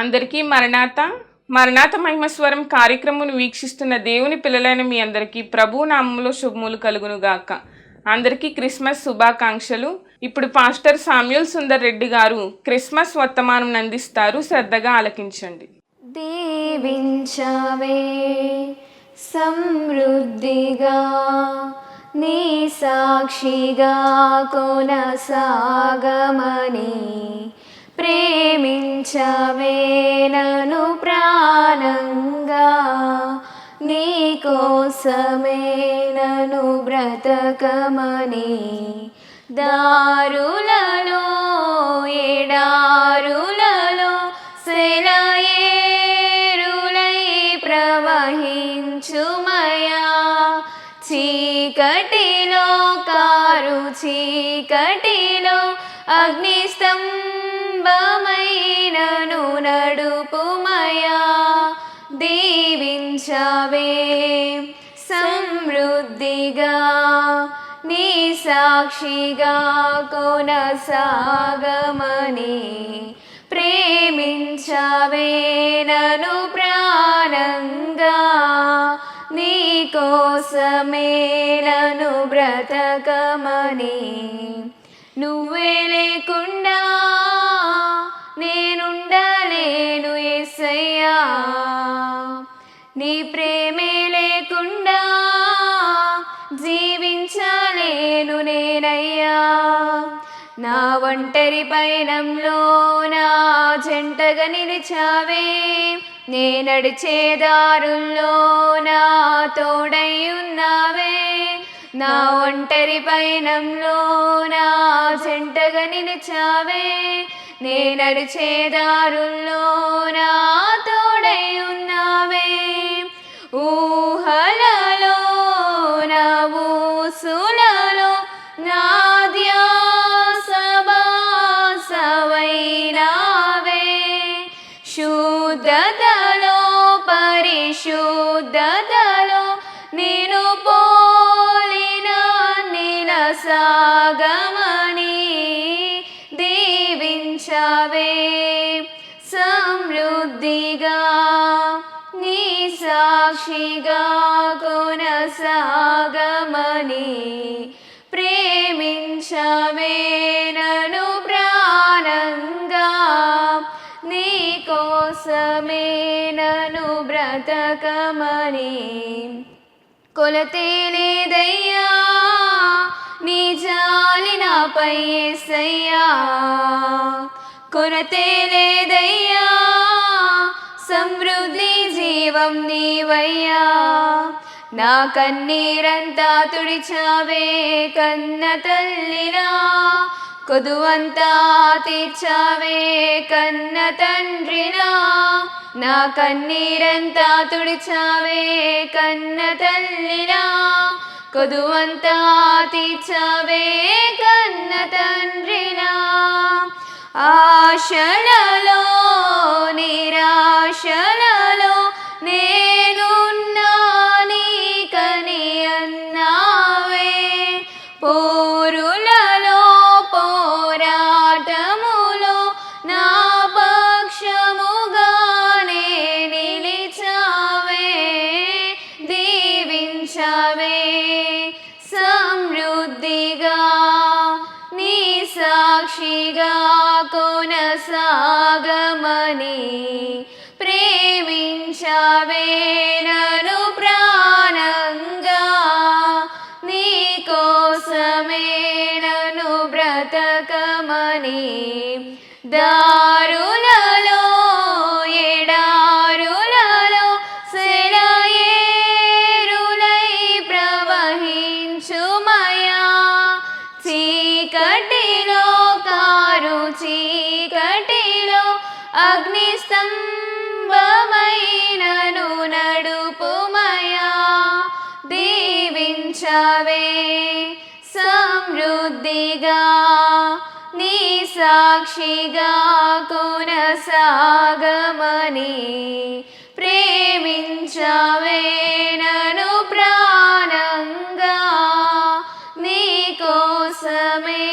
అందరికీ మరణాత మరణాత మహిమస్వరం కార్యక్రమం వీక్షిస్తున్న దేవుని పిల్లలైన మీ అందరికీ ప్రభు నామములో శుభములు కలుగును గాక. అందరికీ క్రిస్మస్ శుభాకాంక్షలు. ఇప్పుడు పాస్టర్ సామ్యూల్ సుందర్ రెడ్డి గారు క్రిస్మస్ వర్తమానం అందిస్తారు. శ్రద్ధగా ఆలకించండి. దీవించవే సమృద్ధిగా నీ సాక్షిగా కొనసాగమని, ప్రేమించవే నన్ను ప్రాణంగా, నీ కోసమే నన్ను బ్రతకమని. దారులలో ఎడారులలో సెలయేరులై ప్రవహించుమయా, చీకటిలో కారు చీకటిలో అగ్నిస్తంభమైనను నడుపుమయా. దీవించవే సమృద్ధిగా నీ సాక్షిగా కొనసాగమని, ప్రేమించవే నన్ను ప్రాణంగా, నీ కోసమే నన్ను బ్రతకమని. నువ్వే లేకుండా నేనుండలేను యేసయ్యా, నీ ప్రేమే లేకుండా జీవించలేను నేనయ్యా. నా ఒంటరి పయనంలో నా జంటగా నిలిచావే, నే నడిచే దారుల్లో నా తోడై ఉన్నావే. నా ఒంటరి పయనంలో నా జంటగా నిలిచావే, నే నడిచే దారుల్లో నా తోడై ఉన్నావే. ఊహలలో నా ఊసులలో నా ధ్యాస బాసవైనావే, శుద్ధతలో పరిశుద్ధతలో నేను పోలిన నిలసాగమని. దీవించవే సమృద్ధిగా నీ సాక్షిగా కొనసాగమని, ప్రేమించవే నన్ను ప్రాణంగా, నీ కోసమే నన్ను బ్రతకమని. కొలతే లేదయ్యా నీ జాలి నాపై యేసయ్యా, కొరతే లేదయ్యా సమృద్ధి జీవం నీవయ్యా. నా కన్నీరంతా తుడిచావే కన్న తల్లిలా, కొదువంతా తీర్చావే కన్న తండ్రిలా. నా కన్నీరంతా తుడిచావే కన్న తల్లిలా, కొదువంతా తీర్చావే కన్న తండ్రిలా. ఆశలలో నిరాశలలో నేనున్నా నీకని అన్నావే, పోరులలో పోరాటములో నా పక్షముగానే నిలిచావే. దీవించవే సమృద్ధిగా నీ సాక్షిగా కొనసాగమని, ప్రేమించవే నన్ను ప్రాణంగా, నీ కోసమే నన్ను బ్రతకమని. దారులలో ఎడారులలో సెలయేరులై ప్రవహించుమయా, చీకటిలో కారు చీకటిలో అగ్నిస్తంభమైనను నడుపుమయా. దీవించవే సమృద్ధిగా నీ సాక్షిగా కొనసాగమని, ప్రేమించవే నన్ను ప్రాణంగా, నీ కోసమే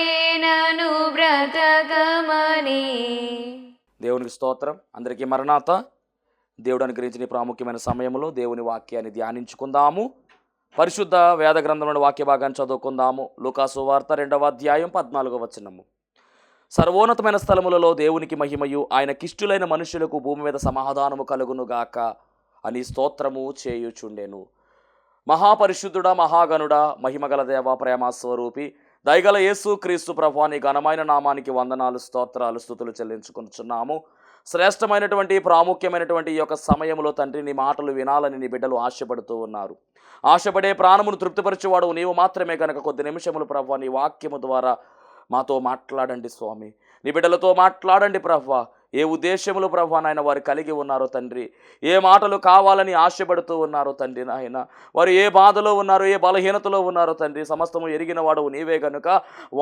నన్ను బ్రతకమని. దేవునికి స్తోత్రం. అందరికీ మరణాత. దేవుడు అనుగ్రహించిన ప్రాముఖ్యమైన సమయంలో దేవుని వాక్యాన్ని ధ్యానించుకుందాము. పరిశుద్ధ వేద గ్రంథంలోని వాక్య భాగాన్ని చదువుకుందాము. లూకాసు వార్త 2వ అధ్యాయం 14వ వచనము. సర్వోన్నతమైన స్థలములలో దేవునికి మహిమయు, ఆయన కిష్టులైన మనుషులకు భూమి మీద సమాధానము కలుగునుగాక అని స్తోత్రము చేయుచుండెను. మహాపరిశుద్ధుడా, మహాగణుడా, మహిమగల దేవ, ప్రేమస్వరూపి, దయగల యేసు క్రీస్తు ప్రభువా, నీ ఘనమైన నామానికి వందనాలు, స్తోత్రాలు, స్తుతులు చెల్లించుకుంటున్నాము. శ్రేష్టమైనటువంటి ప్రాముఖ్యమైనటువంటి ఈ యొక్క సమయంలో తండ్రి, నీ మాటలు వినాలని నీ బిడ్డలు ఆశపడుతూ ఉన్నారు. ఆశపడే ప్రాణమును తృప్తిపరచువాడు నీవు మాత్రమే కనుక కొద్ది నిమిషములు ప్రభువా నీ వాక్యము ద్వారా మాతో మాట్లాడండి స్వామి. నీ బిడ్డలతో మాట్లాడండి ప్రభువా. ఏ ఉద్దేశములు ప్రభువా నాయన వారు కలిగి ఉన్నారో తండ్రి, ఏ మాటలు కావాలని ఆశపడుతూ ఉన్నారో తండ్రి నాయన, వారు ఏ బాధలో ఉన్నారో, ఏ బలహీనతలో ఉన్నారో తండ్రి, సమస్తము ఎరిగిన వాడు నీవే గనుక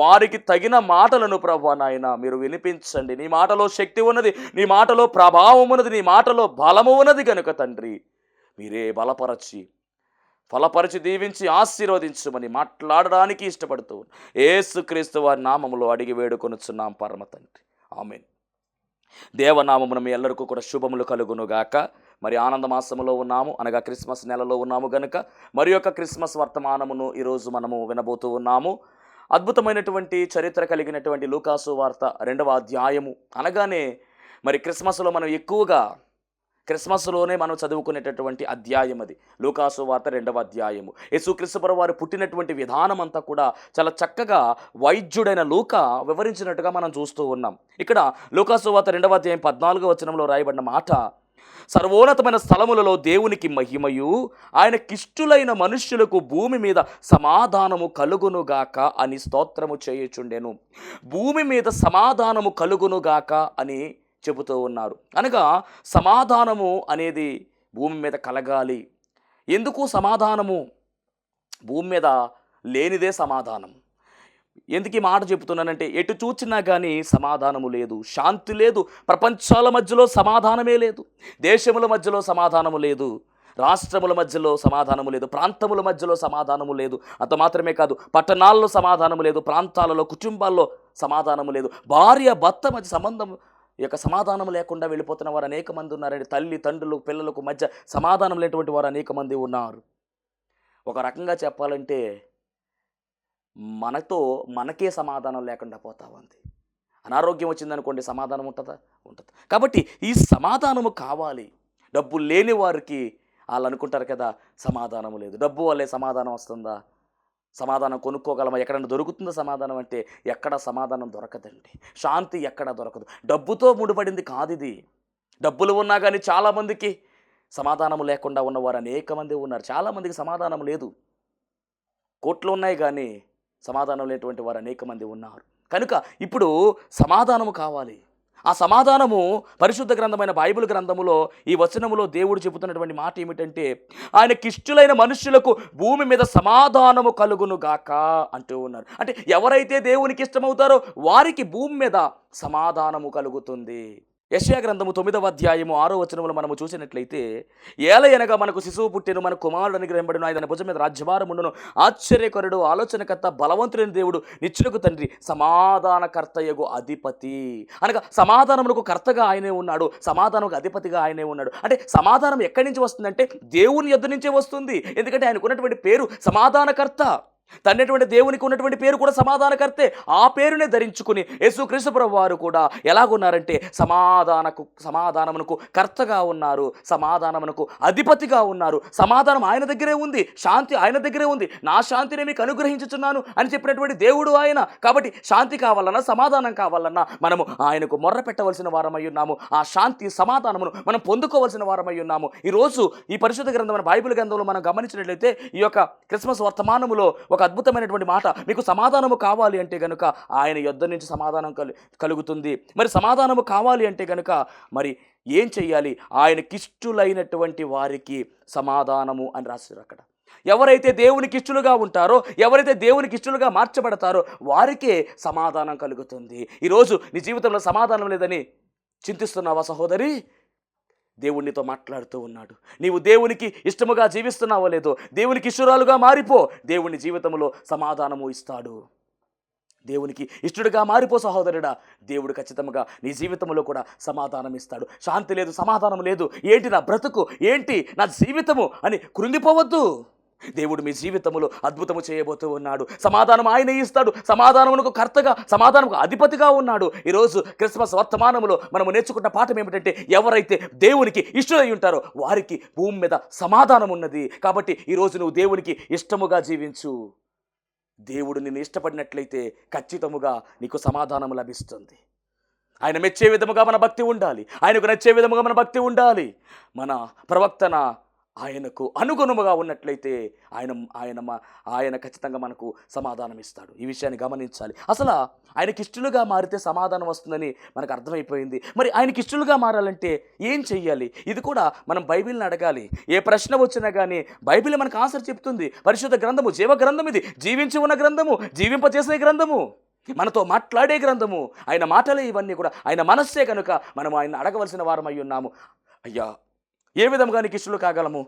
వారికి తగిన మాటలను ప్రభువా నాయన మీరు వినిపించండి. నీ మాటలో శక్తి ఉన్నది, నీ మాటలో ప్రభావం ఉన్నది, నీ మాటలో బలము ఉన్నది గనుక తండ్రి మీరే బలపరచి ఫలపరిచి దీవించి ఆశీర్వదించమని మాట్లాడడానికి ఇష్టపడుతూ యేసుక్రీస్తు వారి నామములో అడిగి వేడుకొనుచున్నాం పరమ తండ్రి, ఆమేన్. దేవనామమున మీ ಎಲ್ಲರಿಗೂ కూడా శుభములు కలుగునుగాక. మరి ఆనంద మాసములో ఉన్నాము, అనగా క్రిస్మస్ నెలలో ఉన్నాము గనుక మరి యొక్క క్రిస్మస్ వర్తమానమును ఈరోజు మనము వినబోతూ ఉన్నాము. అద్భుతమైనటువంటి చరిత్ర కలిగినటువంటి లూకాసు వార్త 2వ అధ్యాయము అనగానే మరి క్రిస్మస్లో మనం ఎక్కువగా క్రిస్మస్లోనే మనం చదువుకునేటటువంటి అధ్యాయం అది లూకాసు వార్త 2వ అధ్యాయము. యేసుక్రీస్తు ప్రభువు వారు పుట్టినటువంటి విధానం అంతా కూడా చాలా చక్కగా వైద్యుడైన లూకా వివరించినట్టుగా మనం చూస్తూ ఉన్నాం. ఇక్కడ లూకాసు వార్త 2వ అధ్యాయం 14వ వచనంలో రాయబడిన మాట, సర్వోన్నతమైన స్థలములలో దేవునికి మహిమయు, ఆయన కిష్టులైన మనుష్యులకు భూమి మీద సమాధానము కలుగునుగాక అని స్తోత్రము చేయుచుండెను. భూమి మీద సమాధానము కలుగునుగాక అని చెబుతూ ఉన్నారు. అనగా సమాధానము అనేది భూమి మీద కలగాలి. ఎందుకు సమాధానము? భూమి మీద లేనిదే సమాధానం. ఎందుకు ఈ మాట చెబుతున్నానంటే, ఎటు చూచినా కానీ సమాధానము లేదు, శాంతి లేదు. ప్రపంచాల మధ్యలో సమాధానమే లేదు, దేశముల మధ్యలో సమాధానము లేదు, రాష్ట్రముల మధ్యలో సమాధానము లేదు, ప్రాంతముల మధ్యలో సమాధానము లేదు. అంత మాత్రమే కాదు, పట్టణాల్లో సమాధానము లేదు, ప్రాంతాలలో కుటుంబాల్లో సమాధానము లేదు, భార్య భర్త మధ్య సంబంధం యొక్క సమాధానం లేకుండా వెళ్ళిపోతున్న వారు అనేక మంది ఉన్నారండి. తల్లి తండ్రులు పిల్లలకు మధ్య సమాధానం లేనటువంటి వారు అనేక మంది ఉన్నారు. ఒక రకంగా చెప్పాలంటే మనకే సమాధానం లేకుండా పోతా ఉంది. అనారోగ్యం వచ్చిందనుకోండి, సమాధానం ఉంటుందా? ఉంటుంది. కాబట్టి ఈ సమాధానము కావాలి. డబ్బు లేని వారికి వాళ్ళు అనుకుంటారు కదా, సమాధానము లేదు. డబ్బు వల్లే సమాధానం వస్తుందా? సమాధానం కొనుక్కోగలమా? ఎక్కడన్నా దొరుకుతుందా సమాధానం అంటే? ఎక్కడ సమాధానం దొరకదండి. శాంతి ఎక్కడ దొరకదు. డబ్బుతో ముడిపడింది కాదు ఇది. డబ్బులు ఉన్నా కానీ చాలామందికి సమాధానం లేకుండా ఉన్నవారు అనేక మంది ఉన్నారు. చాలామందికి సమాధానం లేదు. కోట్లు ఉన్నాయి కానీ సమాధానం లేనటువంటి వారు అనేక మంది ఉన్నారు. కనుక ఇప్పుడు సమాధానము కావాలి. ఆ సమాధానము పరిశుద్ధ గ్రంథమైన బైబిల్ గ్రంథములో ఈ వచనములో దేవుడు చెబుతున్నటువంటి మాట ఏమిటంటే, ఆయన కిష్టులైన మనుష్యులకు భూమి మీద సమాధానము కలుగునుగాక అంటూ ఉన్నారు. అంటే ఎవరైతే దేవునికి ఇష్టమవుతారో వారికి భూమి మీద సమాధానము కలుగుతుంది. యెషయా గ్రంథము 9వ అధ్యాయము 6వ వచనములో మనము చూసినట్లయితే, ఏలయనగా మనకు శిశువు పుట్టెను, మన కుమారుడు అనుగ్రహింపబడును, ఆయన భుజం మీద రాజ్యభారం ఉండును, ఆశ్చర్యకరుడు, ఆలోచనకర్త, బలవంతుడైన దేవుడు, నిత్యులకు తండ్రి, సమాధానకర్తయగు అధిపతి. అనగా సమాధానములకు కర్తగా ఆయనే ఉన్నాడు, సమాధానముకు అధిపతిగా ఆయనే ఉన్నాడు. అంటే సమాధానం ఎక్కడి నుంచి వస్తుందంటే దేవుని యొద్ద నుంచే వస్తుంది. ఎందుకంటే ఆయనకు ఉన్నటువంటి పేరు సమాధానకర్త. తండ్రి దేవునికి ఉన్నటువంటి పేరు కూడా సమాధానకర్తే. ఆ పేరునే ధరించుకుని యేసుక్రీస్తు ప్రభువు వారు కూడా ఎలాగున్నారంటే సమాధానమునకు కర్తగా ఉన్నారు, సమాధానమునకు అధిపతిగా ఉన్నారు. సమాధానం ఆయన దగ్గరే ఉంది, శాంతి ఆయన దగ్గరే ఉంది. నా శాంతిని మీకు అనుగ్రహించుచున్నాను అని చెప్పినటువంటి దేవుడు ఆయన. కాబట్టి శాంతి కావాలన్నా సమాధానం కావాలన్నా మనము ఆయనకు మొర్ర పెట్టవలసిన వారమై ఉన్నాము. ఆ శాంతి సమాధానమును మనం పొందుకోవలసిన వారమై ఉన్నాము. ఈరోజు ఈ పరిశుద్ధ గ్రంథమైన బైబిల్ గ్రంథంలో మనం గమనించినట్లయితే ఈ యొక్క క్రిస్మస్ వర్తమానములో ఒక అద్భుతమైనటువంటి మాట, మీకు సమాధానము కావాలి అంటే గనుక ఆయన యొద్ద నుంచి సమాధానం కలుగుతుంది. మరి సమాధానము కావాలి అంటే గనుక మరి ఏం చెయ్యాలి? ఆయనకిష్టులైనటువంటి వారికి సమాధానము అని రాశారు అక్కడ. ఎవరైతే దేవునికి ఇష్టలుగా ఉంటారో, ఎవరైతే దేవునికి ఇష్టలుగా మార్చబడతారో వారికే సమాధానం కలుగుతుంది. ఈరోజు నీ జీవితంలో సమాధానం లేదని చింతిస్తున్నావా సహోదరి? దేవునితో మాట్లాడుతూ ఉన్నాడు. నీవు దేవునికి ఇష్టముగా జీవిస్తున్నావో లేదో, దేవునికి ఇష్టరాలుగా మారిపో, దేవుని జీవితంలో సమాధానము ఇస్తాడు. దేవునికి ఇష్టడుగా మారిపో సహోదరుడా. దేవుడు ఖచ్చితంగా నీ జీవితంలో కూడా సమాధానం ఇస్తాడు. శాంతి లేదు, సమాధానం లేదు, ఏంటి నా బ్రతుకు, ఏంటి నా జీవితము అని కృంగిపోవద్దు. దేవుడు మీ జీవితంలో అద్భుతము చేయబోతూ ఉన్నాడు. సమాధానం ఆయన ఇస్తాడు. సమాధానమునకు కర్తగా, సమాధానముకు అధిపతిగా ఉన్నాడు. ఈరోజు క్రిస్మస్ వర్తమానంలో మనము నేర్చుకున్న పాఠం ఏమిటంటే, ఎవరైతే దేవునికి ఇష్టమై ఉంటారో వారికి భూమి మీద సమాధానం ఉన్నది. కాబట్టి ఈరోజు నువ్వు దేవునికి ఇష్టముగా జీవించు. దేవుడు నిన్ను ఇష్టపడినట్లయితే ఖచ్చితముగా నీకు సమాధానం లభిస్తుంది. ఆయన మెచ్చే విధముగా మన భక్తి ఉండాలి. ఆయనకు నచ్చే విధముగా మన భక్తి ఉండాలి. మన ప్రవర్తన ఆయనకు అనుగుణముగా ఉన్నట్లయితే ఆయన ఖచ్చితంగా మనకు సమాధానం ఇస్తాడు. ఈ విషయాన్ని గమనించాలి. అసలు ఆయనకి ఇష్టలుగా మారితే సమాధానం వస్తుందని మనకు అర్థమైపోయింది. మరి ఆయనకి ఇష్టలుగా మారాలంటే ఏం చెయ్యాలి? ఇది కూడా మనం బైబిల్ని అడగాలి. ఏ ప్రశ్న వచ్చినా కానీ బైబిల్ మనకు ఆన్సర్ చెప్తుంది. పరిశుద్ధ గ్రంథము జీవ గ్రంథం, ఇది జీవించి ఉన్న గ్రంథము, జీవింపచేసే గ్రంథము, మనతో మాట్లాడే గ్రంథము. ఆయన మాటలే ఇవన్నీ కూడా, ఆయన మనస్సే కనుక మనం ఆయన అడగవలసిన వారమై ఉన్నాము. అయ్యా, ఏ విధంగా నీకు ఇష్టలు కాగలము?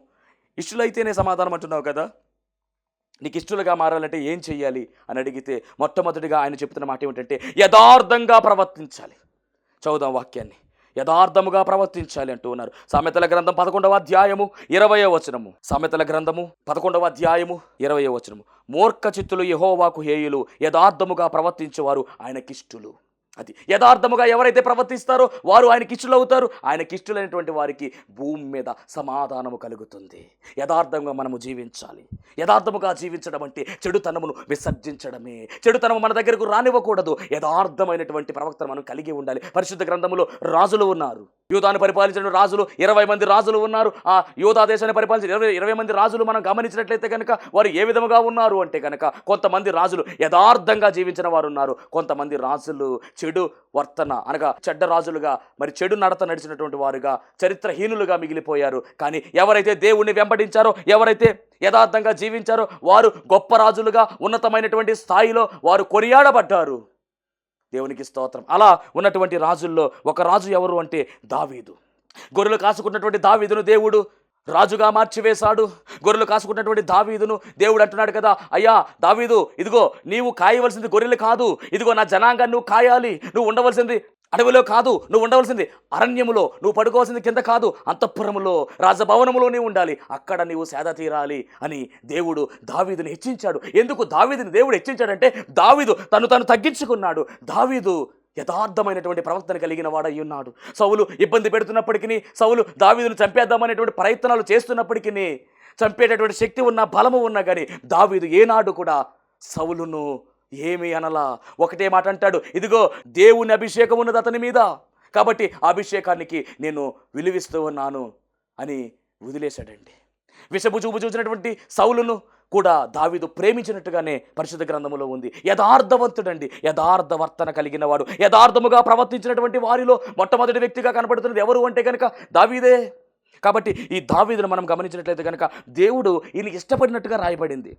ఇష్టలైతేనే సమాధానం అంటున్నావు కదా. నీకు ఇష్టలుగా మారాలంటే ఏం చెయ్యాలి అని అడిగితే మొట్టమొదటిగా ఆయన చెప్తున్న మాట ఏమిటంటే యథార్థంగా ప్రవర్తించాలి. చదువుదాం వాక్యాన్ని. యథార్థముగా ప్రవర్తించాలి అంటూ ఉన్నారు. సామెతల గ్రంథం 11వ అధ్యాయము 20వ వచనము. సామెతల గ్రంథము 11వ అధ్యాయము 20వ వచనము. మూర్ఖ చిత్తులు యెహోవాకు హేయులు, యథార్థముగా ప్రవర్తించేవారు ఆయనకిష్టులు. అది యథార్థముగా ఎవరైతే ప్రవర్తిస్తారో వారు ఆయనకి ఇష్టలు అవుతారు. ఆయనకి ఇష్టలైనటువంటి వారికి భూమి మీద సమాధానము కలుగుతుంది. యథార్థంగా మనము జీవించాలి. యథార్థముగా జీవించడం అంటే చెడుతనమును విసర్జించడమే. చెడుతనము మన దగ్గరకు రానివ్వకూడదు. యథార్థమైనటువంటి ప్రవక్తను మనం కలిగి ఉండాలి. పరిశుద్ధ గ్రంథములో రాజులు ఉన్నారు. యూదాను పరిపాలించిన రాజులు 20 మంది రాజులు ఉన్నారు. ఆ యూదా దేశాన్ని పరిపాలించిన 20 మంది రాజులు మనం గమనించినట్లయితే కనుక వారు ఏ విధముగా ఉన్నారు అంటే కనుక, కొంతమంది రాజులు యథార్థంగా జీవించిన వారు ఉన్నారు. కొంతమంది రాజులు చెడు వర్తన అనగా చెడ్డ రాజులుగా, మరి చెడు నడత నడిచినటువంటి వారుగా, చరిత్రహీనులుగా మిగిలిపోయారు. కానీ ఎవరైతే దేవుణ్ణి వెంబడించారో, ఎవరైతే యథార్థంగా జీవించారో వారు గొప్ప రాజులుగా, ఉన్నతమైనటువంటి స్థాయిలో వారు కొనియాడబడ్డారు. దేవునికి స్తోత్రం. అలా ఉన్నటువంటి రాజుల్లో ఒక రాజు ఎవరు అంటే దావీదు. గొర్రెలు కాసుకున్నటువంటి దావీదును దేవుడు రాజుగా మార్చివేశాడు. గొర్రెలు కాసుకున్నటువంటి దావీదును దేవుడు అంటున్నాడు కదా, అయ్యా దావీదు, ఇదిగో నీవు కాయవలసింది గొర్రెలు కాదు, ఇదిగో నా జనాంగాన్ని నువ్వు కాయాలి. నువ్వు ఉండవలసింది అడవిలో కాదు, నువ్వు ఉండవలసింది అరణ్యములో, నువ్వు పడుకోవాల్సింది కింద కాదు, అంతఃపురములో, రాజభవనములో నీవు ఉండాలి, అక్కడ నీవు సేద తీరాలి అని దేవుడు దావీదుని హెచ్చించాడు. ఎందుకు దావీదుని దేవుడు హెచ్చించాడంటే, దావీదు తను తగ్గించుకున్నాడు. దావీదు యథార్థమైనటువంటి ప్రవర్తన కలిగిన వాడై ఉన్నాడు. సౌలు ఇబ్బంది పెడుతున్నప్పటికీ, సౌలు దావీదును చంపేద్దామనేటువంటి ప్రయత్నాలు చేస్తున్నప్పటికీ, చంపేటటువంటి శక్తి ఉన్న, బలము ఉన్నా కానీ దావీదు ఏనాడు కూడా సౌలును ఏమీ అనలా. ఒకటే మాట అంటాడు, ఇదిగో దేవుని అభిషేకం ఉన్నది అతని మీద, కాబట్టి ఆ అభిషేకానికి నేను విలువిస్తూ ఉన్నాను అని వదిలేశాడండి. విషపు చూపు చూసినటువంటి సౌలును కూడా దావీదు ప్రేమించినట్టుగానే పరిశుద్ధ గ్రంథములో ఉంది. యథార్థవంతుడండి, యథార్థ వర్తన కలిగిన వాడు. యథార్థముగా ప్రవర్తించినటువంటి వారిలో మొట్టమొదటి వ్యక్తిగా కనపడుతున్నది ఎవరు అంటే కనుక దావీదే. కాబట్టి ఈ దావీదును మనం గమనించినట్లయితే కనుక దేవుడు ఈయనకి ఇష్టపడినట్టుగా రాయబడింది.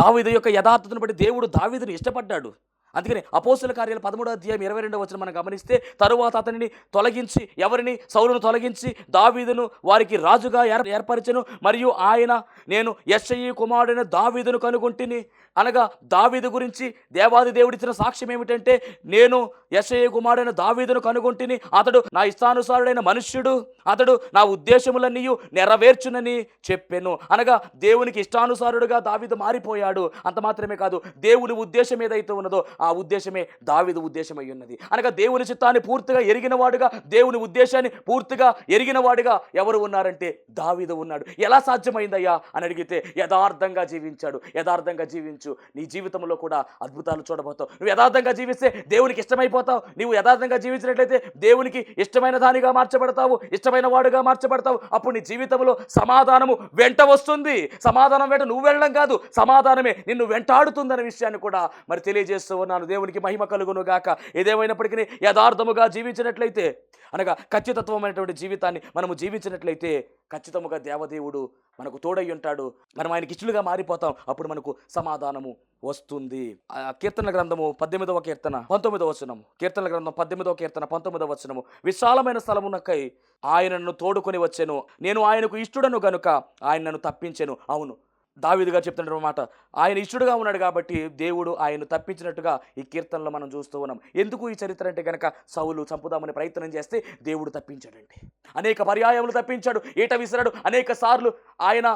దావీదు యొక్క యథార్థతను బట్టి దేవుడు దావీదుని ఇష్టపడ్డాడు. అందుకని అపోస్తుల కార్యాలు 13వ అధ్యాయం 22వ వచనం మనం గమనిస్తే, తరువాత అతనిని తొలగించి, ఎవరిని? సౌలును తొలగించి దావీదును వారికి రాజుగా ఏర్పరిచెను. మరియు ఆయన, నేను యెష్షయి కుమారుడైన దావీదును కనుగొంటిని అనగా, దావీదు గురించి దేవాది దేవుడిచ్చిన సాక్ష్యం ఏమిటంటే, నేను యెష్షయి కుమారుడైన దావీదును కనుగొంటిని, అతడు నా ఇష్టానుసారుడైన మనుష్యుడు, అతడు నా ఉద్దేశములన్నీ నెరవేర్చునని చెప్పెను. అనగా దేవునికి ఇష్టానుసారుడుగా దావీదు మారిపోయాడు. అంత మాత్రమే కాదు, దేవుని ఉద్దేశం ఏదైతే ఉన్నదో ఆ ఉద్దేశమే దావీదు ఉద్దేశమై ఉన్నది. అనగా దేవుని చిత్తాన్ని పూర్తిగా ఎరిగిన వాడుగా, దేవుని ఉద్దేశాన్ని పూర్తిగా ఎరిగిన వాడుగా ఎవరు ఉన్నారంటే దావీదు ఉన్నాడు. ఎలా సాధ్యమైందయ్యా అని అడిగితే, యథార్థంగా జీవించాడు. యథార్థంగా జీవించు, నీ జీవితంలో కూడా అద్భుతాలు చూడబోతావు. నువ్వు యథార్థంగా జీవిస్తే దేవునికి ఇష్టమైపోతావు. నీవు యథార్థంగా జీవించినట్లయితే దేవునికి ఇష్టమైన దానిగా మార్చబడతావు, ఇష్టమైన వాడుగా మార్చబడతావు. అప్పుడు నీ జీవితంలో సమాధానము వెంట వస్తుంది. సమాధానం వెంట నువ్వు వెళ్ళడం కాదు, సమాధానమే నిన్ను వెంటాడుతుందనే విషయాన్ని కూడా మరి తెలియజేస్తూ ఉన్నాను. దేవునికి మహిమ కలుగును గాక. ఏదేమైనప్పటికీ యథార్థముగా జీవించినట్లయితే, అనగా ఖచ్చితత్వమైనటువంటి జీవితాన్ని మనము జీవించినట్లయితే ఖచ్చితముగా దేవదేవుడు మనకు తోడై ఉంటాడు. మనం ఆయనకి ఇష్టలుగా మారిపోతాం. అప్పుడు మనకు సమాధానము వస్తుంది. కీర్తనల గ్రంథము 18వ కీర్తన 19వ వచనము. కీర్తనల గ్రంథం 18వ కీర్తన 19వ వచనము. విశాలమైన స్థలమునకై ఆయన నన్ను తోడుకొని వచ్చెను, నేను ఆయనకు ఇష్టడను గనుక ఆయన నన్ను తప్పించెను. అవును, దావీదు గారు చెప్తున్నమాట, ఆయన ఇష్టడుగా ఉన్నాడు కాబట్టి దేవుడు ఆయన తప్పించినట్టుగా ఈ కీర్తనలో మనం చూస్తూ ఉన్నాం. ఎందుకు ఈ చరిత్ర అంటే కనుక, సౌలు చంపుదామని ప్రయత్నం చేస్తే దేవుడు తప్పించాడండి. అనేక పర్యాయములు తప్పించాడు. ఈట విసిరాడు అనేక సార్లు. ఆయన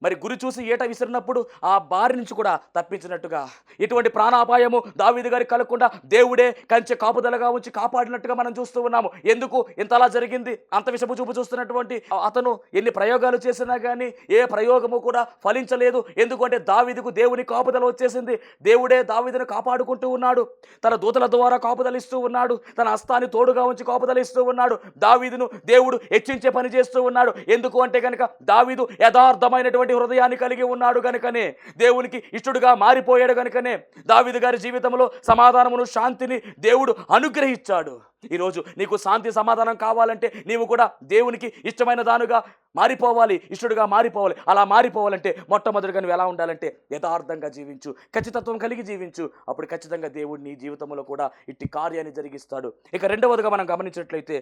మరి గురి చూసి ఈట విసిరినప్పుడు ఆ బారి నుంచి కూడా తప్పించినట్టుగా, ఎటువంటి ప్రాణాపాయము దావీదు గారికి కలగకుండా దేవుడే కంచె కాపుదలగా ఉంచి కాపాడినట్టుగా మనం చూస్తూ ఉన్నాము. ఎందుకు ఇంతలా జరిగింది? అంత విషపు చూపు చూస్తున్నటువంటి అతను ఎన్ని ప్రయోగాలు చేసినా కానీ ఏ ప్రయోగము కూడా ఫలించలేదు. ఎందుకంటే దావీదుకు దేవుని కాపుదల వచ్చేసింది. దేవుడే దావీదును కాపాడుకుంటూ ఉన్నాడు. తన దూతల ద్వారా కాపుదలిస్తూ ఉన్నాడు. తన హస్తాన్ని తోడుగా ఉంచి కాపుదలిస్తూ ఉన్నాడు. దావీదును దేవుడు హెచ్చించే పని చేస్తూ ఉన్నాడు. ఎందుకు అంటే కనుక, దావీదు యథార్థమైనటువంటి హృదయాన్ని కలిగి ఉన్నాడు కనుకనే, దేవునికి ఇష్టడుగా మారిపోయాడు కనుకనే దావీదు గారి జీవితంలో సమాధానమును, శాంతిని దేవుడు అనుగ్రహించాడు. ఈరోజు నీకు శాంతి సమాధానం కావాలంటే నీవు కూడా దేవునికి ఇష్టమైన దానుగా మారిపోవాలి, ఇష్టడుగా మారిపోవాలి. అలా మారిపోవాలంటే మొట్టమొదటిగా నువ్వు ఎలా ఉండాలంటే యథార్థంగా జీవించు, ఖచ్చితత్వం కలిగి జీవించు. అప్పుడు ఖచ్చితంగా దేవుడు నీ జీవితంలో కూడా ఇట్టి కార్యాన్ని జరిగిస్తాడు. ఇక రెండవదిగా మనం గమనించినట్లయితే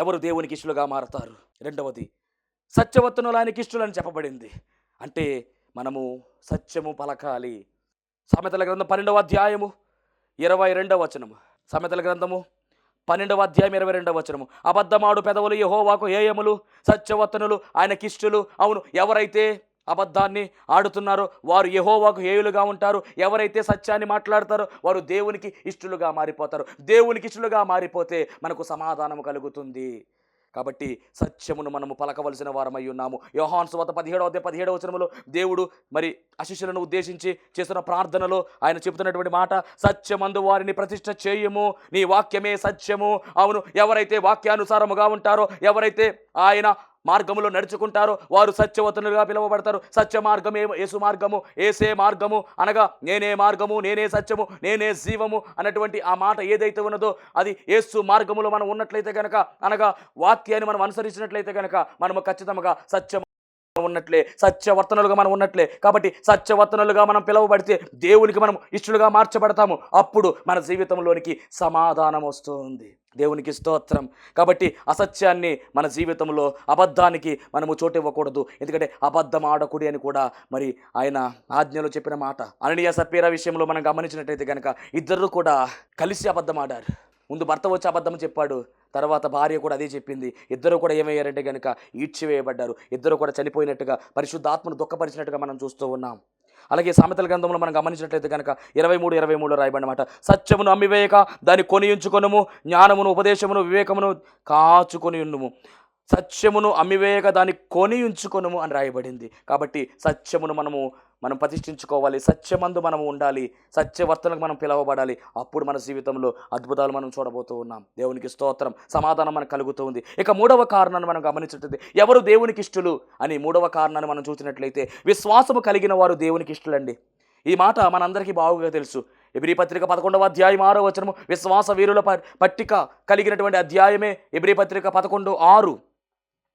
ఎవరు దేవునికి ఇష్టలుగా మారతారు? రెండవది, సత్యవత్తునులు ఆయనకి ఇష్టలని చెప్పబడింది. అంటే మనము సత్యము పలకాలి. సామెతల గ్రంథం 12వ అధ్యాయము 22వ వచనము. సామెతల గ్రంథము 12వ అధ్యాయం 22వ వచనము. అబద్ధమాడు పెదవులు యెహోవాకు హేయములు, సత్యవత్తునులు ఆయనకిష్టులు. అవును, ఎవరైతే అబద్ధాన్ని ఆడుతున్నారో వారు యెహోవాకు హేయులుగా ఉంటారు. ఎవరైతే సత్యాన్ని మాట్లాడతారో వారు దేవునికి ఇష్టలుగా మారిపోతారు. దేవునికి ఇష్టలుగా మారిపోతే మనకు సమాధానం కలుగుతుంది. కాబట్టి సత్యమును మనము పలకవలసిన వారమై ఉన్నాము. యోహాను సువార్త 17వ వచనములో దేవుడు మరి శిష్యులను ఉద్దేశించి చేస్తున్న ప్రార్థనలో ఆయన చెబుతున్నటువంటి మాట, సత్యమందు వారిని ప్రతిష్ఠ చేయము, నీ వాక్యమే సత్యము. అవును, ఎవరైతే వాక్యానుసారముగా ఉంటారో, ఎవరైతే ఆయన మార్గములో నడుచుకుంటారో వారు సత్యవతులుగా పిలువబడతారు. సత్య మార్గమే యేసు మార్గము, ఏసే మార్గము అనగా నేనే మార్గము, నేనే సత్యము, నేనే జీవము అన్నటువంటి ఆ మాట ఏదైతే ఉన్నదో అది యేసు మార్గములో మనం ఉన్నట్లయితే కనుక, అనగా వాక్యాన్ని మనం అనుసరించినట్లయితే కనుక మనము ఖచ్చితంగా సత్యం ఉన్నట్లే, సత్యవర్తనులుగా మనం ఉన్నట్లే. కాబట్టి సత్యవర్తనులుగా మనం పిలువబడితే దేవునికి మనం ఇష్టలుగా మార్చబడతాము. అప్పుడు మన జీవితంలోనికి సమాధానం వస్తుంది. దేవునికి స్తోత్రం. కాబట్టి అసత్యాన్ని మన జీవితంలో, అబద్ధానికి మనము చోటు ఇవ్వకూడదు. ఎందుకంటే అబద్ధం ఆడకుడి అని కూడా మరి ఆయన ఆజ్ఞలో చెప్పిన మాట. అననీయ సప్పీరా విషయంలో మనం గమనించినట్లయితే కనుక ఇద్దరు కూడా కలిసి అబద్ధం ఆడారు. ముందు భర్త వచ్చి అబద్ధం చెప్పాడు, తర్వాత భార్య కూడా అదే చెప్పింది. ఇద్దరు కూడా ఏమయ్యారంటే కనుక ఈడ్చివేయబడ్డారు. ఇద్దరు కూడా చనిపోయినట్టుగా, పరిశుద్ధాత్మను దుఃఖపరిచినట్టుగా మనం చూస్తూ ఉన్నాం. అలాగే సామెతల గ్రంథంలో మనం గమనించినట్లయితే కనుక 23:23 రాయబడినమాట, సత్యమును అమ్మివేయక దాన్ని కొనియుంచుకొనుము, జ్ఞానమును, ఉపదేశమును, వివేకమును కాచుకొని ఉండుము. సత్యమును అమ్మివేయక దాన్ని కొనియుంచుకొనుము అని రాయబడింది. కాబట్టి సత్యమును మనం ప్రతిష్ఠించుకోవాలి. సత్యమందు మనము ఉండాలి. సత్యవర్తనకు మనం పిలవబడాలి. అప్పుడు మన జీవితంలో అద్భుతాలు మనం చూడబోతూ ఉన్నాం. దేవునికి స్తోత్రం. సమాధానం మనకు కలుగుతూ ఉంది. ఇక మూడవ కారణాన్ని మనం గమనించినట్లయితే ఎవరు దేవునికి ఇష్టలు అని మూడవ కారణాన్ని మనం చూసినట్లయితే విశ్వాసము కలిగిన వారు దేవునికి ఇష్టలండి. ఈ మాట మనందరికీ బాగుగా తెలుసు. ఎబ్రీ పత్రిక 11వ అధ్యాయం 6వ వచనము విశ్వాస వీరుల పట్టిక కలిగినటువంటి అధ్యాయమే ఎబ్రీ పత్రిక 11:6.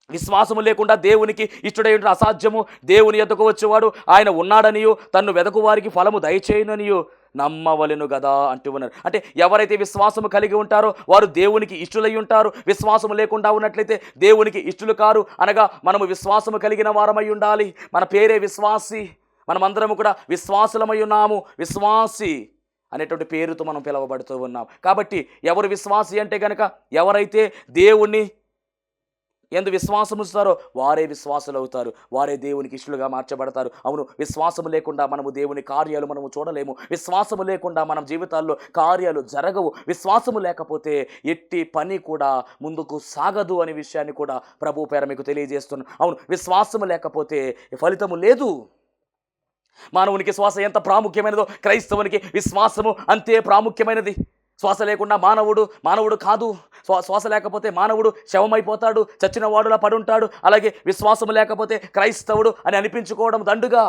విశ్వాసము లేకుండా దేవునికి ఇష్టడై అసాధ్యము. దేవుని ఎద్దకు వచ్చేవాడు ఆయన ఉన్నాడనియో తన్ను వెదకు వారికి ఫలము దయచేయననియో నమ్మవలెను గదా అంటూ ఉన్నారు. అంటే ఎవరైతే విశ్వాసము కలిగి ఉంటారో వారు దేవునికి ఇష్టలై ఉంటారు. విశ్వాసము లేకుండా ఉన్నట్లయితే దేవునికి ఇష్టలు కారు. అనగా మనము విశ్వాసము కలిగిన వారమై ఉండాలి. మన పేరే విశ్వాసి. మనమందరము కూడా విశ్వాసులమై ఉన్నాము. విశ్వాసి అనేటువంటి పేరుతో మనం పిలువబడుతూ ఉన్నాం. కాబట్టి ఎవరు విశ్వాసి అంటే కనుక ఎవరైతే దేవుణ్ణి ఎందు విశ్వాసం ఉంచుతారో వారే విశ్వాసులు అవుతారు. వారే దేవునికి ఇష్టలుగా మార్చబడతారు. అవును, విశ్వాసము లేకుండా మనము దేవుని కార్యాలు మనము చూడలేము. విశ్వాసము లేకుండా మన జీవితాల్లో కార్యాలు జరగవు. విశ్వాసము లేకపోతే ఎట్టి పని కూడా ముందుకు సాగదు అనే విషయాన్ని కూడా ప్రభు పేర మీకు తెలియజేస్తున్నాను. అవును, విశ్వాసము లేకపోతే ఫలితము లేదు. మానవునికి శ్వాస ఎంత ప్రాముఖ్యమైనదో క్రైస్తవునికి విశ్వాసము అంతే ప్రాముఖ్యమైనది. శ్వాస లేకుండా మానవుడు కాదు. శ్వాస లేకపోతే మానవుడు శవమైపోతాడు, చచ్చిన వాడులా పడుంటాడు. అలాగే విశ్వాసము లేకపోతే క్రైస్తవుడు అని అనిపించుకోవడం దండుగా.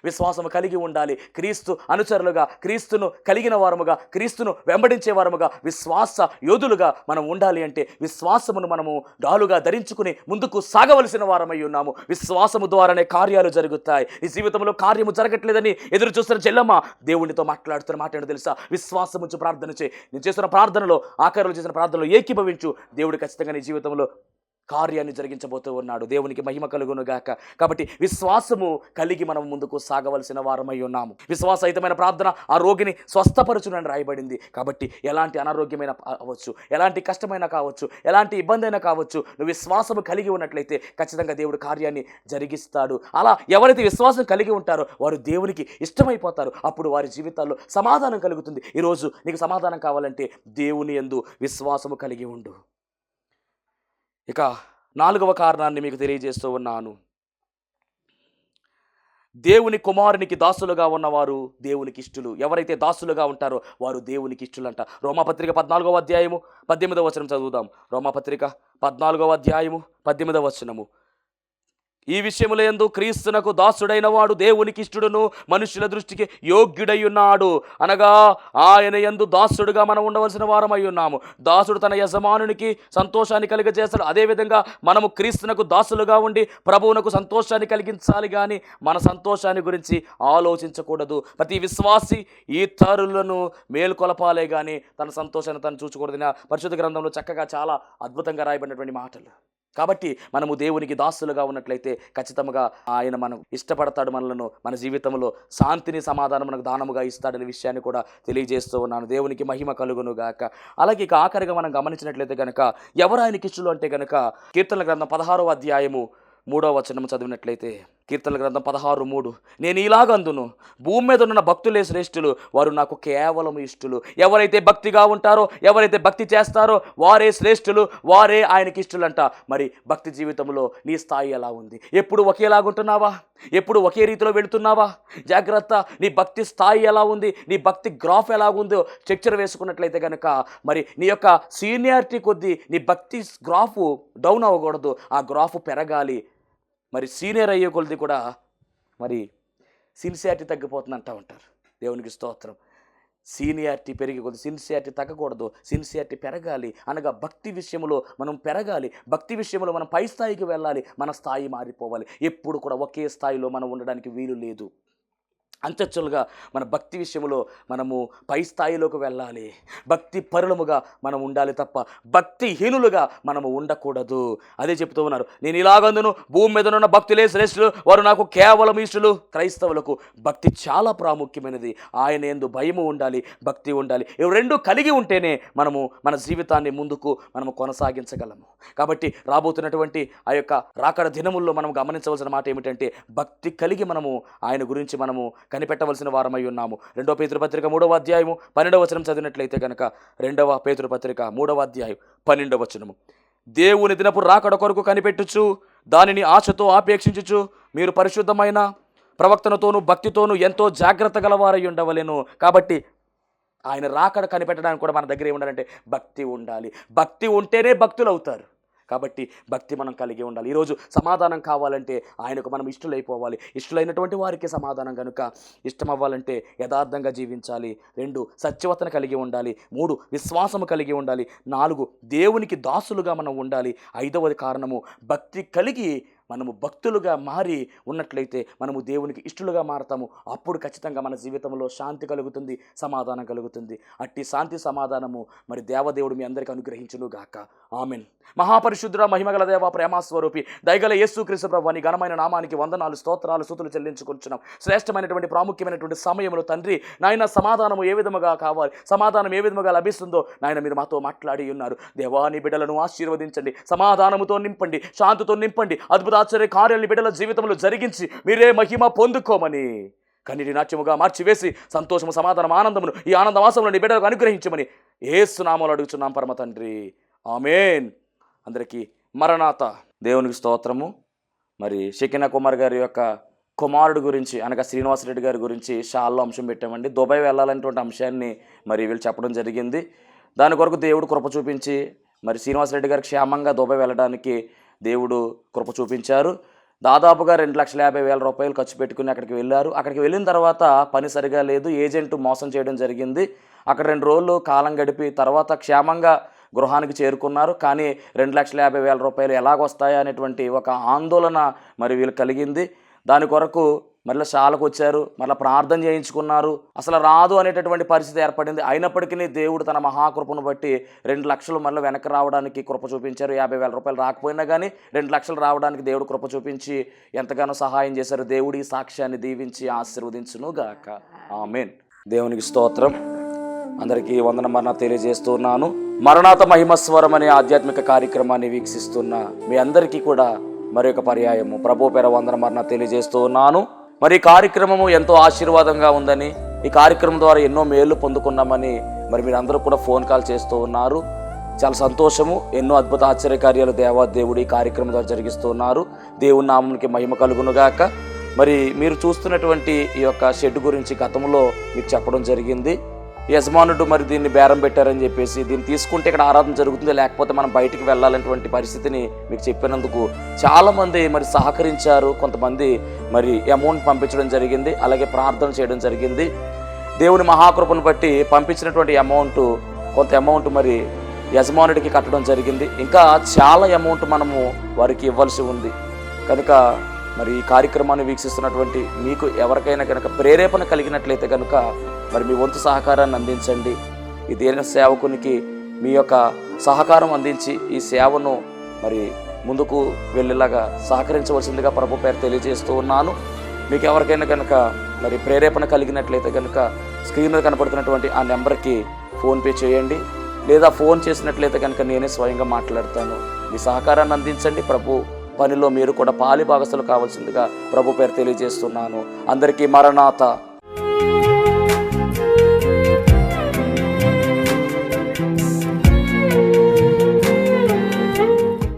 విశ్వాసము కలిగి ఉండాలి. క్రీస్తు అనుచరులుగా, క్రీస్తును కలిగిన వారముగా, క్రీస్తును వెంబడించే వారముగా, విశ్వాస యోధులుగా మనం ఉండాలి. అంటే విశ్వాసమును మనము డాలుగా ధరించుకుని ముందుకు సాగవలసిన వారమై ఉన్నాము. విశ్వాసము ద్వారానే కార్యాలు జరుగుతాయి. ఈ జీవితంలో కార్యము జరగట్లేదని ఎదురు చూస్తున్న చెల్లమ్మ దేవునితో మాట్లాడుతున్న మాట ఏంటో తెలుసా? విశ్వాసము ఉంచి ప్రార్థన చేయి. నేను చేస్తున్న ప్రార్థనలో, ఆఖరిలో చేసిన ప్రార్థనలో ఏకీభవించు. దేవుడు ఖచ్చితంగా నీ జీవితంలో కార్యాన్ని జరిగించబోతూ ఉన్నాడు. దేవునికి మహిమ కలుగును గాక. కాబట్టి విశ్వాసము కలిగి మనం ముందుకు సాగవలసిన వారమై ఉన్నాము. విశ్వాసహితమైన ప్రార్థన ఆ రోగిని స్వస్థపరచునని రాయబడింది. కాబట్టి ఎలాంటి అనారోగ్యమైన కావచ్చు, ఎలాంటి కష్టమైనా కావచ్చు, ఎలాంటి ఇబ్బంది అయినా కావచ్చు, నువ్వు విశ్వాసము కలిగి ఉన్నట్లయితే ఖచ్చితంగా దేవుడు కార్యాన్ని జరిగిస్తాడు. అలా ఎవరైతే విశ్వాసం కలిగి ఉంటారో వారు దేవునికి ఇష్టమైపోతారు. అప్పుడు వారి జీవితాల్లో సమాధానం కలుగుతుంది. ఈరోజు నీకు సమాధానం కావాలంటే దేవుని యందు విశ్వాసము కలిగి ఉండు. ఇక 4వ కారణాన్ని మీకు తెలియజేస్తూ ఉన్నాను. దేవుని కుమారునికి దాసులుగా ఉన్నవారు దేవునికి ఇష్టలు. ఎవరైతే దాసులుగా ఉంటారో వారు దేవునికి ఇష్టలంట. రోమాపత్రిక 14వ అధ్యాయము 18వ వచనం చదువుదాం. రోమాపత్రిక 14వ అధ్యాయము 18వ వచనము. ఈ విషయముల యందు క్రీస్తునకు దాసుడైన వాడు దేవునికి ఇష్టడును మనుషుల దృష్టికి యోగ్యుడై ఉన్నాడు. అనగా ఆయన యందు దాసుడుగా మనం ఉండవలసిన వారమై ఉన్నాము. దాసుడు తన యజమానునికి సంతోషాన్ని కలిగజేస్తాడు. అదేవిధంగా మనము క్రీస్తునకు దాసులుగా ఉండి ప్రభువునకు సంతోషాన్ని కలిగించాలి, కానీ మన సంతోషాన్ని గురించి ఆలోచించకూడదు. ప్రతి విశ్వాసి ఇతరులను మేల్కొలపాలే కానీ తన సంతోషాన్ని తను చూచకూడదని పరిశుద్ధ గ్రంథంలో చక్కగా చాలా అద్భుతంగా రాయబడినటువంటి మాటలు. కాబట్టి మనము దేవునికి దాసులుగా ఉన్నట్లయితే ఖచ్చితంగా ఆయన మనకు ఇష్టపడతాడు. మనలను మన జీవితంలో శాంతిని సమాధానం మనకు దానముగా ఇస్తాడనే విషయాన్ని కూడా తెలియజేస్తూ ఉన్నాను. దేవునికి మహిమ కలుగును గాక. అలాగే ఇక ఆఖరిగా మనం గమనించినట్లయితే కనుక ఎవరు ఆయనకి ఇష్టలు అంటే కనుక కీర్తనల గ్రంథం 16వ అధ్యాయము 3వ వచనం చదివినట్లయితే, కీర్తనల గ్రంథం 16:3, నేను ఇలాగందును, భూమి మీద ఉన్న భక్తులే శ్రేష్ఠులు, వారు నాకు కేవలం ఇష్టలు. ఎవరైతే భక్తిగా ఉంటారో, ఎవరైతే భక్తి చేస్తారో వారే శ్రేష్ఠులు, వారే ఆయనకి ఇష్టలంట. మరి భక్తి జీవితంలో నీ స్థాయి ఎలా ఉంది? ఎప్పుడు ఒకేలాగుంటున్నావా? ఎప్పుడు ఒకే రీతిలో వెళుతున్నావా? జాగ్రత్త. నీ భక్తి స్థాయి ఎలా ఉంది? నీ భక్తి గ్రాఫ్ ఎలాగుందో స్ట్రక్చర్ వేసుకున్నట్లయితే కనుక మరి నీ యొక్క సీనియారిటీ కొద్దీ నీ భక్తి గ్రాఫ్ డౌన్ అవ్వకూడదు, ఆ గ్రాఫ్ పెరగాలి. మరి సీనియర్ అయ్యే కొలది కూడా మరి సిన్సియారిటీ తగ్గిపోతుంది అంటూ ఉంటారు. దేవునికి స్తోత్రం. సీనియారిటీ పెరిగి కొద్ది సిన్సియారిటీ తగ్గకూడదు, సిన్సియారిటీ పెరగాలి. అనగా భక్తి విషయంలో మనం పెరగాలి, భక్తి విషయంలో మనం పై స్థాయికి వెళ్ళాలి, మన స్థాయి మారిపోవాలి. ఎప్పుడు కూడా ఒకే స్థాయిలో మనం ఉండడానికి వీలు లేదు. అంచెలుగా మన భక్తి విషయంలో మనము పై స్థాయిలోకి వెళ్ళాలి. భక్తి పరులముగా మనం ఉండాలి తప్ప భక్తిహీనులుగా మనము ఉండకూడదు. అదే చెప్తూ ఉన్నారు, నేను ఇలాగందును, భూమి మీద ఉన్న భక్తులే శ్రేష్ఠులు, వారు నాకు కేవలం ఇష్టలు. క్రైస్తవులకు భక్తి చాలా ప్రాముఖ్యమైనది. ఆయన యందు భయము ఉండాలి, భక్తి ఉండాలి. ఇవి రెండు కలిగి ఉంటేనే మనము మన జీవితాన్ని ముందుకు మనము కొనసాగించగలము. కాబట్టి రాబోతున్నటువంటి ఆ యొక్క రాకడ దినముల్లో మనం గమనించవలసిన మాట ఏమిటంటే భక్తి కలిగి మనము ఆయన గురించి మనము కనిపెట్టవలసిన వారమై ఉన్నాము. 2వ పేతురు పత్రిక 3వ అధ్యాయము 12వ వచనం చదివినట్లయితే కనుక 2వ పేతురు పత్రిక 3వ అధ్యాయం 12వ వచనము, దేవుని దినపు రాకడ కొరకు కనిపెట్టుచు దానిని ఆశతో ఆపేక్షించుచు మీరు పరిశుద్ధమైన ప్రవక్తనతోనూ భక్తితోనూ ఎంతో జాగ్రత్త గలవారై ఉండవలెను. కాబట్టి ఆయన రాకడ కనిపెట్టడానికి కూడా మన దగ్గర ఏముండాలంటే భక్తి ఉండాలి. భక్తి ఉంటేనే భక్తులు అవుతారు. కాబట్టి భక్తి మనం కలిగి ఉండాలి. ఈరోజు సమాధానం కావాలంటే ఆయనకు మనం ఇష్టలైపోవాలి. ఇష్టలైనటువంటి వారికి సమాధానం కనుక ఇష్టం అవ్వాలంటే యథార్థంగా జీవించాలి. 2 సత్యవతను కలిగి ఉండాలి. 3 విశ్వాసము కలిగి ఉండాలి. 4 దేవునికి దాసులుగా మనం ఉండాలి. 5వ కారణము భక్తి కలిగి మనము భక్తులుగా మారి ఉన్నట్లయితే మనము దేవునికి ఇష్టలుగా మారతాము. అప్పుడు ఖచ్చితంగా మన జీవితంలో శాంతి కలుగుతుంది, సమాధానం కలుగుతుంది. అట్టి శాంతి సమాధానము మరి దేవదేవుడు మీ అందరికీ అనుగ్రహించును గాక. ఆమెన్. మహాపరిశుద్ధుడ మహిమగల దేవ ప్రేమస్వరూపి దయగల యేసుక్రీస్తు ప్రభువా నీ ఘనమైన నామానికి వందనాలు, స్తోత్రాలు, స్తుతులు చెల్లించుకుంటున్నాం. శ్రేష్టమైనటువంటి ప్రాముఖ్యమైనటువంటి సమయంలో తండ్రి నాయన సమాధానం ఏ విధముగా కావాలి, సమాధానం ఏ విధముగా లభిస్తుందో నాయన మీరు మాతో మాట్లాడి ఉన్నారు. దేవా నీ బిడ్డలను ఆశీర్వదించండి, సమాధానముతో నింపండి, శాంతితో నింపండి. అద్భుత ఆశ్చర్య కార్యాలను బిడ్డల జీవితంలో జరిగించి మీరే మహిమ పొందుకోమని కన్నీటి నాట్యముగా మార్చివేసి సంతోషము, సమాధానం, ఆనందమును ఈ ఆనందవాసంలో నీ బిడ్డలకు అనుగ్రహించమని యేసు నామములో అడుగుచున్నాం పరమ తండ్రి. ఆమేన్. అందరికీ మరణాత. దేవునికి స్తోత్రము. మరి షకీనా కుమార్ గారి యొక్క కుమారుడు గురించి అనగా శ్రీనివాసరెడ్డి గారి గురించి షాల్లో అంశం పెట్టామండి. దుబాయ్ వెళ్ళాలనేటువంటి అంశాన్ని మరి వీళ్ళు చెప్పడం జరిగింది. దాని కొరకు దేవుడు కృప చూపించి మరి శ్రీనివాసరెడ్డి గారు క్షేమంగా దుబాయ్ వెళ్ళడానికి దేవుడు కృప చూపించారు. దాదాపుగా 2,50,000 రూపాయలు ఖర్చు పెట్టుకుని అక్కడికి వెళ్ళారు. అక్కడికి వెళ్ళిన తర్వాత పని సరిగా లేదు, ఏజెంట్ మోసం చేయడం జరిగింది. అక్కడ 2 రోజులు కాలం గడిపి తర్వాత క్షేమంగా గృహానికి చేరుకున్నారు. కానీ 2,50,000 రూపాయలు ఎలాగొస్తాయా అనేటువంటి ఒక ఆందోళన మరి వీళ్ళు కలిగింది. దాని కొరకు మళ్ళీ శాలకు వచ్చారు, మళ్ళీ ప్రార్థన చేయించుకున్నారు, అసలు రాదు అనేటటువంటి పరిస్థితి ఏర్పడింది. అయినప్పటికీ దేవుడు తన మహాకృపను బట్టి 2 లక్షలు మళ్ళీ వెనక్కి రావడానికి కృప చూపించారు. 50,000 రూపాయలు రాకపోయినా కానీ 2 లక్షలు రావడానికి దేవుడు కృప చూపించి ఎంతగానో సహాయం చేశారు. దేవుడి ఈ సాక్ష్యాన్ని దీవించి ఆశీర్వదించును గాక. ఆమేన్. దేవునికి స్తోత్రం. అందరికీ వందనమన్నా తెలియజేస్తున్నాను. మరణాత మహిమస్వరం అనే ఆధ్యాత్మిక కార్యక్రమాన్ని వీక్షిస్తున్న మీ అందరికీ కూడా మరొక పర్యాయము ప్రభు పేర వందనమన్నా తెలియజేస్తూ ఉన్నాను. మరి ఈ కార్యక్రమము ఎంతో ఆశీర్వాదంగా ఉందని, ఈ కార్యక్రమం ద్వారా ఎన్నో మేలు పొందుకున్నామని మరి మీరు అందరూ కూడా ఫోన్ కాల్ చేస్తూ ఉన్నారు. చాలా సంతోషము. ఎన్నో అద్భుత ఆశ్చర్యకార్యాలు దేవాదేవుడు ఈ కార్యక్రమం ద్వారా జరిగిస్తూ ఉన్నారు. దేవుని నామమునికి మహిమ కలుగునుగాక. మరి మీరు చూస్తున్నటువంటి ఈ యొక్క షెడ్ గురించి గతంలో మీకు చెప్పడం జరిగింది. యజమానుడు మరి దీన్ని బేరం పెట్టారని చెప్పేసి, దీన్ని తీసుకుంటే ఇక్కడ ఆరాధన జరుగుతుంది, లేకపోతే మనం బయటికి వెళ్ళాలనేటువంటి పరిస్థితిని మీకు చెప్పినందుకు చాలామంది మరి సహకరించారు. కొంతమంది మరి అమౌంట్ పంపించడం జరిగింది, అలాగే ప్రార్థన చేయడం జరిగింది. దేవుని మహాకృపను బట్టి పంపించినటువంటి కొంత అమౌంట్ మరి యజమానుడికి కట్టడం జరిగింది. ఇంకా చాలా అమౌంట్ మనము వారికి ఇవ్వాల్సి ఉంది. కనుక మరి ఈ కార్యక్రమాన్ని వీక్షిస్తున్నటువంటి మీకు ఎవరికైనా కనుక ప్రేరేపణ కలిగినట్లయితే కనుక మరి మీ వంతు సహకారాన్ని అందించండి. ఈ దీన సేవకునికి మీ యొక్క సహకారం అందించి ఈ సేవను మరి ముందుకు వెళ్ళేలాగా సహకరించవలసిందిగా ప్రభు పేరు తెలియజేస్తూ ఉన్నాను. మీకు ఎవరికైనా కనుక మరి ప్రేరేపణ కలిగినట్లయితే కనుక స్క్రీన్ మీద కనపడుతున్నటువంటి ఆ నెంబర్కి ఫోన్పే చేయండి, లేదా ఫోన్ చేసినట్లయితే కనుక నేనే స్వయంగా మాట్లాడతాను. మీ సహకారాన్ని అందించండి. ప్రభు పనిలో మీరు కూడా పాలి భాగస్తులు కావాల్సిందిగా ప్రభు పేరు తెలియజేస్తున్నాను. అందరికీ మరణాత.